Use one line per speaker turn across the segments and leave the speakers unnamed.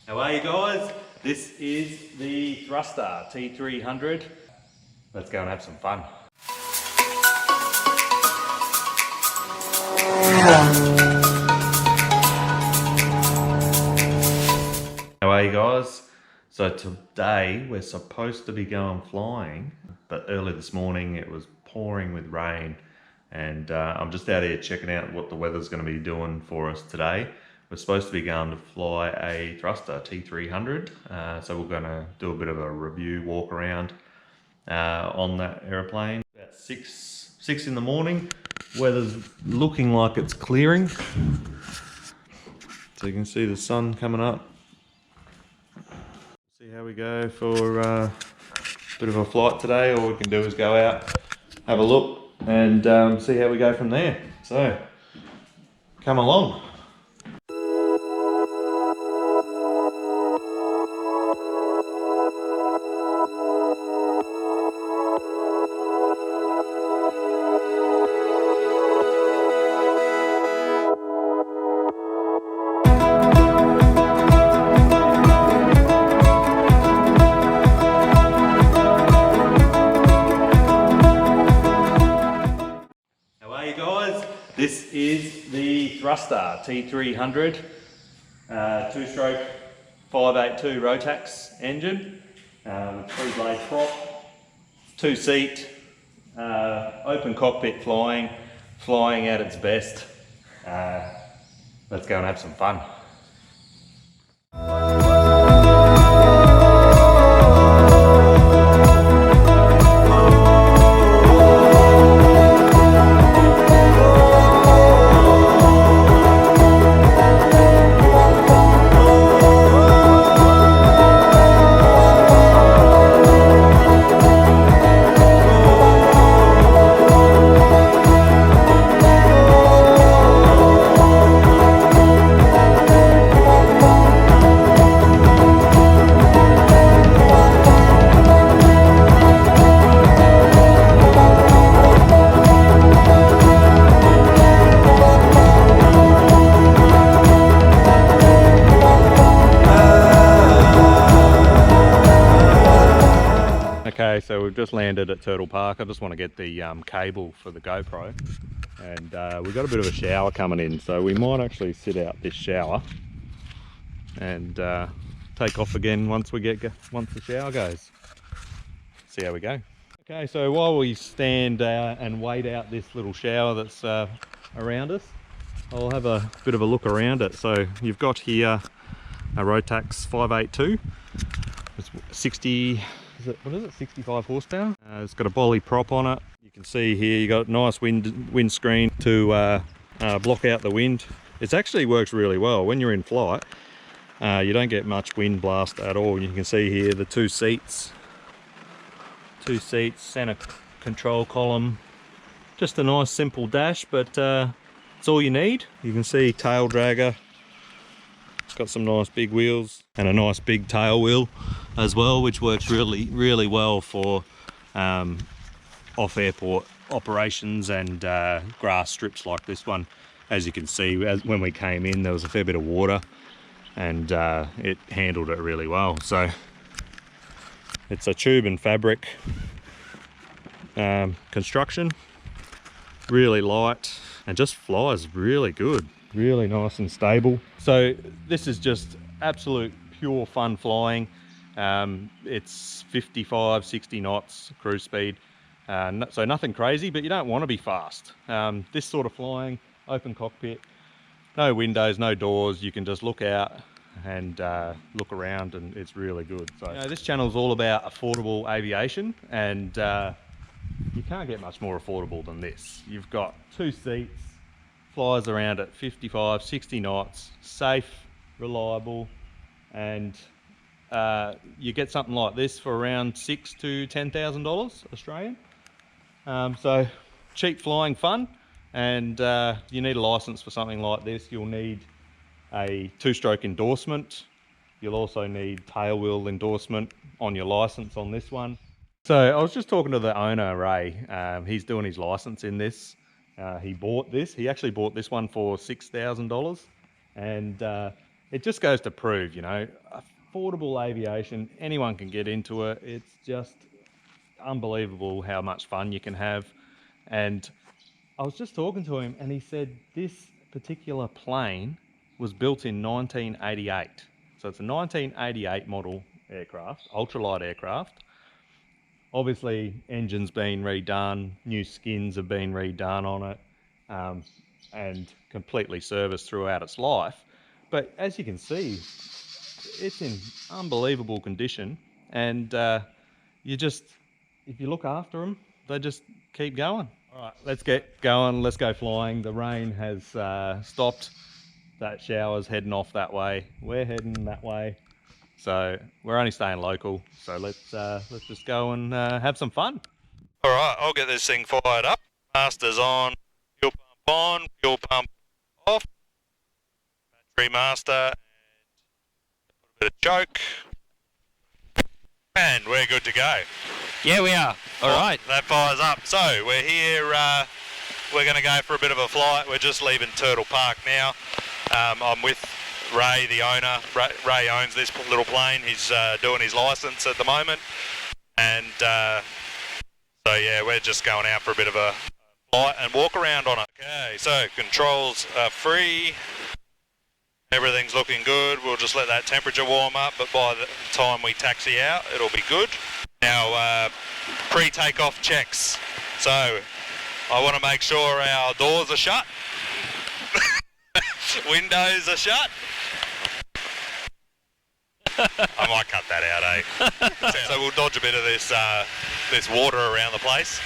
How are you guys? This is the thruster T300. Let's go and have some fun. How are you guys? So today we're supposed to be going flying, but early this morning it was pouring with rain, and I'm just out here checking out what the weather's going to be doing for us today. We're supposed to be going to fly a thruster T300, so we're going to do a bit of a review walk around on that aeroplane. About six in the morning. Weather's looking like it's clearing, so you can see the sun coming up. See how we go for a bit of a flight today. All we can do is go out, have a look, and see how we go from there. So come along. This is the thruster T300, two-stroke 582 Rotax engine, 3-blade prop, 2-seat, open cockpit flying at its best. Let's go and have some fun. Okay, so we've just landed at Turtle Park. I just want to get the cable for the GoPro, and we've got a bit of a shower coming in, so we might actually sit out this shower and take off again once the shower goes. See how we go. Okay, so while we stand and wait out this little shower that's around us, I'll have a bit of a look around it. So you've got here a Rotax 582. It's 65 horsepower. It's got a bolly prop on it. You can see here you got a nice windscreen to block out the wind. It actually works really well when you're in flight. You don't get much wind blast at all. You can see here the two seats, center control column. Just a nice simple dash, but it's all you need. You can see tail dragger. It's got some nice big wheels and a nice big tail wheel as well, which works really well for off airport operations and grass strips like this one. As you can see, when we came in, there was a fair bit of water, and it handled it really well. So it's a tube and fabric construction, really light, and just flies really good, really nice and stable. So this is just absolute pure fun flying. It's 55-60 knots cruise speed, so nothing crazy, but you don't want to be fast. This sort of flying, open cockpit, no windows, no doors, you can just look out and look around, and it's really good. So this channel is all about affordable aviation, and you can't get much more affordable than this. You've got 2 seats, flies around at 55-60 knots, safe, reliable, and you get something like this for around $6,000 to $10,000 Australian. So cheap flying fun, and you need a license for something like this. You'll need a 2-stroke endorsement. You'll also need tail wheel endorsement on your license on this one. So I was just talking to the owner, Ray. He's doing his license in this. He actually bought this one for $6,000, and it just goes to prove, you know, affordable aviation, anyone can get into it. It's just unbelievable how much fun you can have. And I was just talking to him and he said this particular plane was built in 1988. So it's a 1988 model aircraft, ultralight aircraft. Obviously, engine's been redone, new skins have been redone on it, and completely serviced throughout its life. But as you can see, it's in unbelievable condition, and you just, if you look after them, they just keep going. All right, let's get going. Let's go flying. The rain has stopped. That shower's heading off that way. We're heading that way. So we're only staying local. So let's just go and have some fun. All right, I'll get this thing fired up. Master's on. Fuel pump on. Fuel pump off. Battery master. And put a bit of choke. And we're good to go.
Yeah, we are. All right.
That fires up. So we're here. We're going to go for a bit of a flight. We're just leaving Turtle Park now. I'm with Ray, the owner. Ray owns this little plane. He's doing his license at the moment. And so yeah, we're just going out for a bit of a flight and walk around on it. Okay, so controls are free. Everything's looking good. We'll just let that temperature warm up, but by the time we taxi out, it'll be good. Now, pre-takeoff checks. So, I want to make sure our doors are shut. Windows are shut. I might cut that out, eh? So we'll dodge a bit of this water around the place.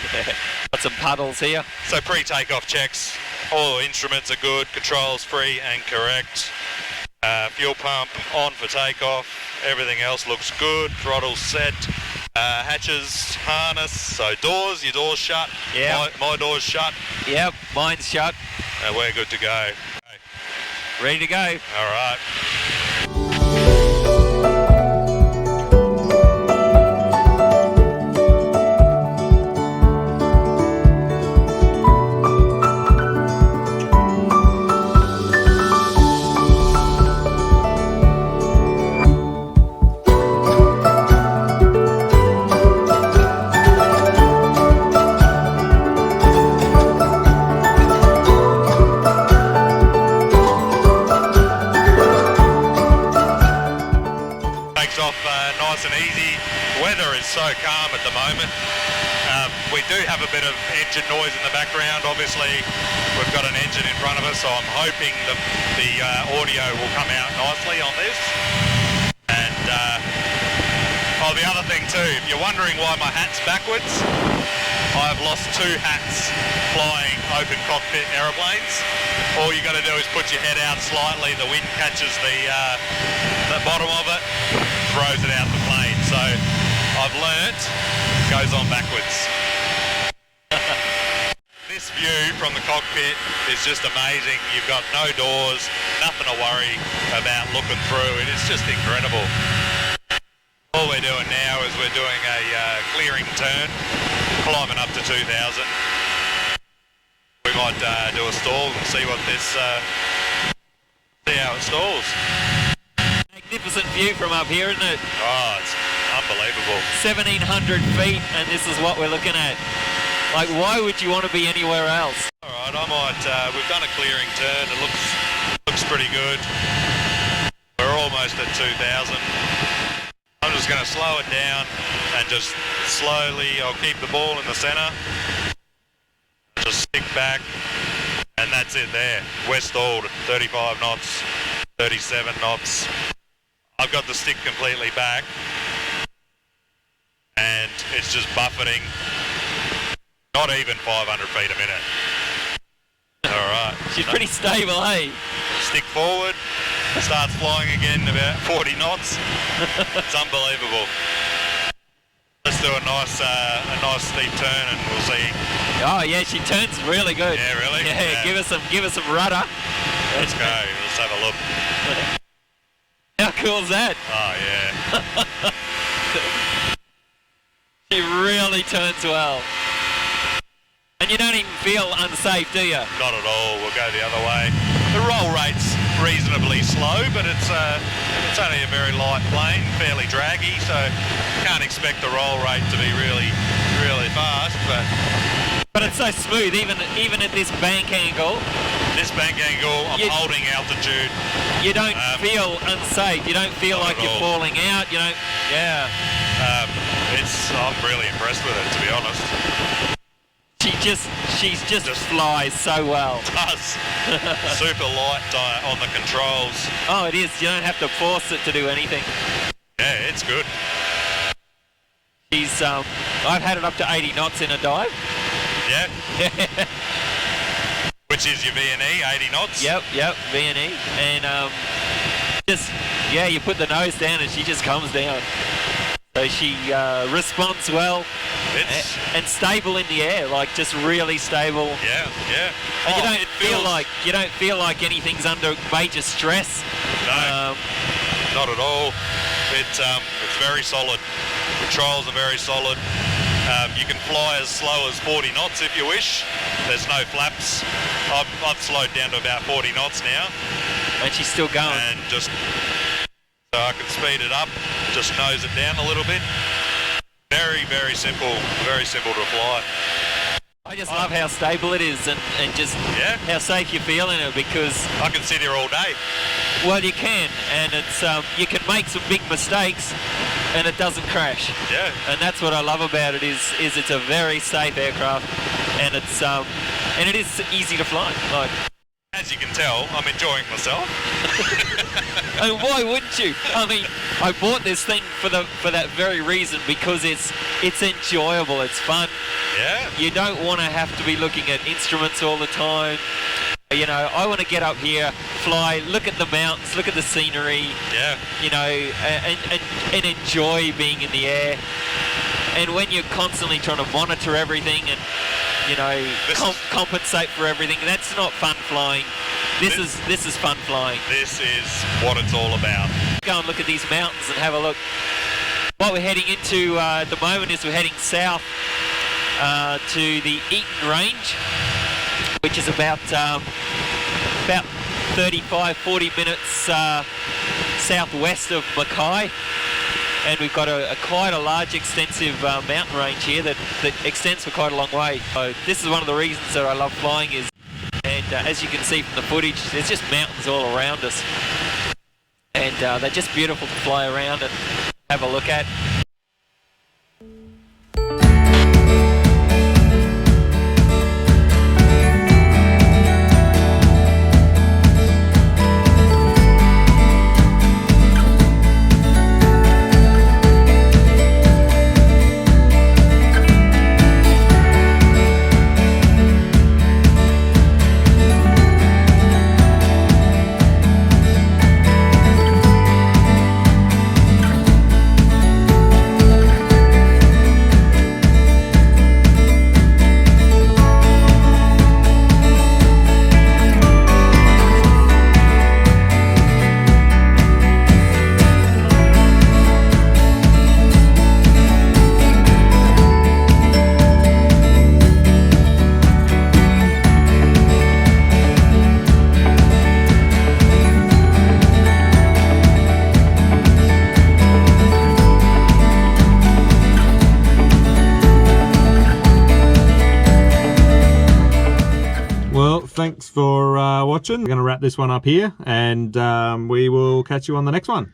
Got some puddles here.
So pre-takeoff checks. All instruments are good. Controls free and correct. Fuel pump on for takeoff. Everything else looks good. Throttle's set. Hatches, harness. So doors, your door's shut.
Yeah.
My door's shut.
Yep, mine's shut.
And we're good to go.
Ready to go.
All right. Nice and easy. Weather is so calm at the moment. We do have a bit of engine noise in the background. Obviously, we've got an engine in front of us, so I'm hoping that the audio will come out nicely on this. And the other thing too, if you're wondering why my hat's backwards, I've lost 2 hats flying open cockpit aeroplanes. All you got to do is put your head out slightly, the wind catches the bottom of it, throws it out the plane. So I've learnt, goes on backwards. This view from the cockpit is just amazing. You've got no doors, nothing to worry about looking through. It is just incredible. All we're doing now is we're doing a clearing turn, climbing up to 2,000. We might do a stall and see what this, see how it stalls.
Magnificent view from up here, isn't it?
Oh, it's unbelievable.
1,700 feet, and this is what we're looking at. Like, why would you want to be anywhere else?
All right, I might. We've done a clearing turn. It looks pretty good. We're almost at 2,000. I'm just going to slow it down and just slowly. I'll keep the ball in the centre. Just stick back, and that's it there. We're stalled at 35 knots, 37 knots. I've got the stick completely back, and it's just buffeting. Not even 500 feet a minute. All right.
She's pretty stable, hey?
Stick forward, starts flying again about 40 knots. It's unbelievable. Let's do a nice steep turn and we'll see.
Oh yeah, she turns really good.
Yeah, really?
Yeah, give us some rudder.
Let's go. Let's have a look.
How cool is that?
Oh yeah.
She really turns well. And you don't even feel unsafe, do you?
Not at all. We'll go the other way. The roll rate's
reasonably slow, but it's only a very light plane, fairly draggy, so can't expect the roll rate to be really fast.
But it's so smooth, even at this bank angle.
This bank angle, I'm holding altitude.
You don't feel unsafe. You don't feel like you're falling out. You don't. Yeah.
I'm really impressed with it, to be honest.
She just flies so well.
Does. Super light on the controls.
Oh, it is. You don't have to force it to do anything.
Yeah, it's good.
I've had it up to 80 knots in a dive.
Yeah. Which is your V&E, 80 knots?
Yep, V&E. And you put the nose down and she just comes down. So she responds well and stable in the air, like just really stable.
Yeah.
And you don't feel like anything's under major stress.
No, not at all. It's very solid. Controls are very solid. You can fly as slow as 40 knots if you wish. There's no flaps. I've slowed down to about 40 knots now.
And she's still going.
And just so I can speed it up, just nose it down a little bit. Very, very simple to fly.
I just love how stable it is and just how safe you feel in it, because
I can sit here all day.
Well, you can, and it's you can make some big mistakes and it doesn't crash.
Yeah.
And that's what I love about it is it's a very safe aircraft, and it's and it is easy to fly. Like,
as you can tell, I'm enjoying myself.
And why wouldn't you? I mean, I bought this thing for that very reason, because it's enjoyable, it's fun.
Yeah.
You don't want to have to be looking at instruments all the time. You know, I want to get up here, fly, look at the mountains, look at the scenery.
Yeah.
You know, and enjoy being in the air. And when you're constantly trying to monitor everything and, you know, compensate for everything, that's not fun flying. This is fun flying.
This is what it's all about.
Go and look at these mountains and have a look. What we're heading into at the moment is we're heading south to the Eaton Range, which is about 35-40 minutes southwest of Mackay. And we've got quite a large, extensive mountain range here that extends for quite a long way. So this is one of the reasons that I love flying is, and as you can see from the footage, there's just mountains all around us. And they're just beautiful to fly around and have a look at. Thanks for watching. We're going to wrap this one up here, and we will catch you on the next one.